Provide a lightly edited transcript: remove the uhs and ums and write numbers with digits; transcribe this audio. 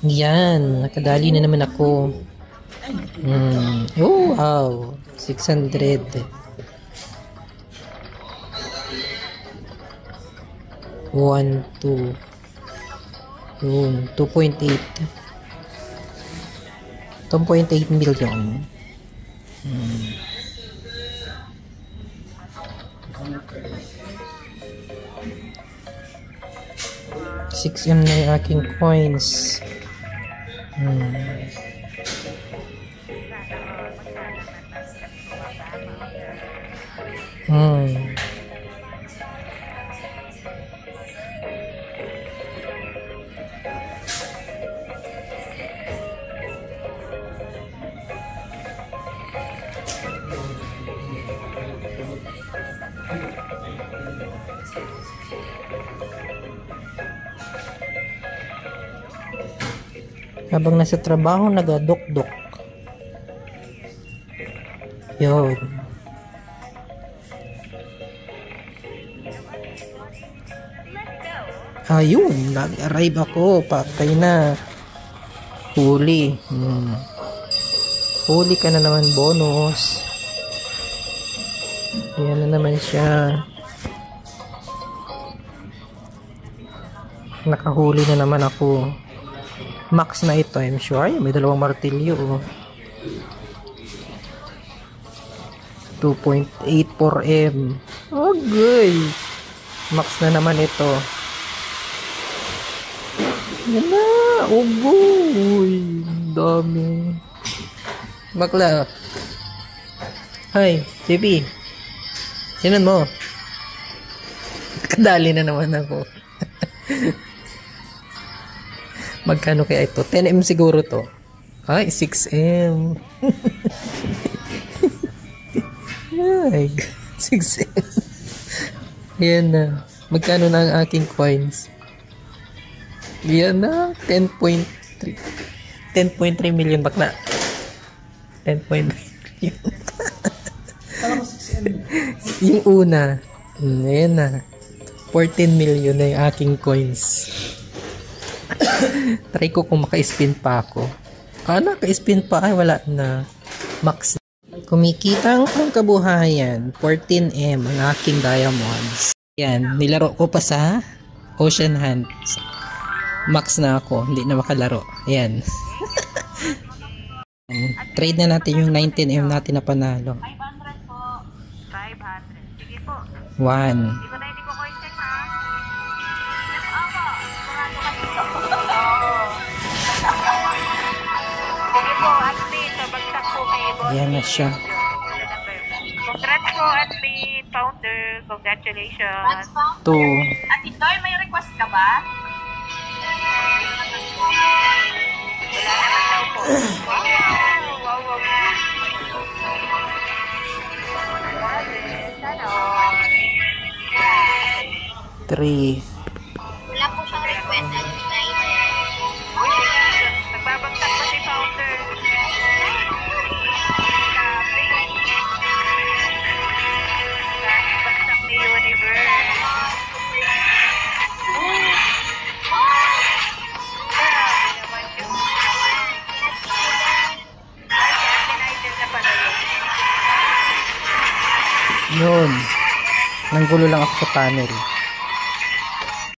Yan, nakadali na naman ako. Oh, wow. 600. One, two. Yun, 2.8. 2.8 million. 6M na yung aking coins. Habang nasa trabaho, nagadok-dok. Yun. Ayun, nag-arrive ako. Patay na. Huli. Huli ka na naman, bonus. Yan na naman siya. Nakahuli na naman ako. Max na ito, I'm sure. Ay, may dalawang martilyo. 2.84M. Okay. Max na naman ito. Yan na. Uy, dami. Bakla. Hi, JP. Sinan mo? Kadali na naman ako. Magkano kaya ito? 10M siguro to. Ay, 6M. Ay, 6M. Ayan na. Magkano na ang aking coins? Ayan na. 10.3. 10.3 million bakla. 10.3 million. Yung una. Ayan na. 14 million na yung aking coins. Try ko kung maka-spin pa ako. Naka-spin pa. Ay, wala na. Max. Kumikita ang kabuhayan. 14M ang aking diamonds. Yan. Nilaro ko pa sa Ocean Hunts. Max na ako. Hindi na makalaro. Yan. Trade na natin yung 19M natin na panalo. 500 po. 500. Sige po. 1. Yan na siya. Congrats po, athlete, founder. Congratulations. 2. Ate Doy, may request ka ba? Wala naman daw po. Wow, wow, wow. Sana all. 3. Wala po siyang request at tonight. Nagbabagsak pa si founder. Nagbagsak ni Universe. Grabe naman yun. Ay, na pala yun. Yun. Nanggulo lang ako sa panel.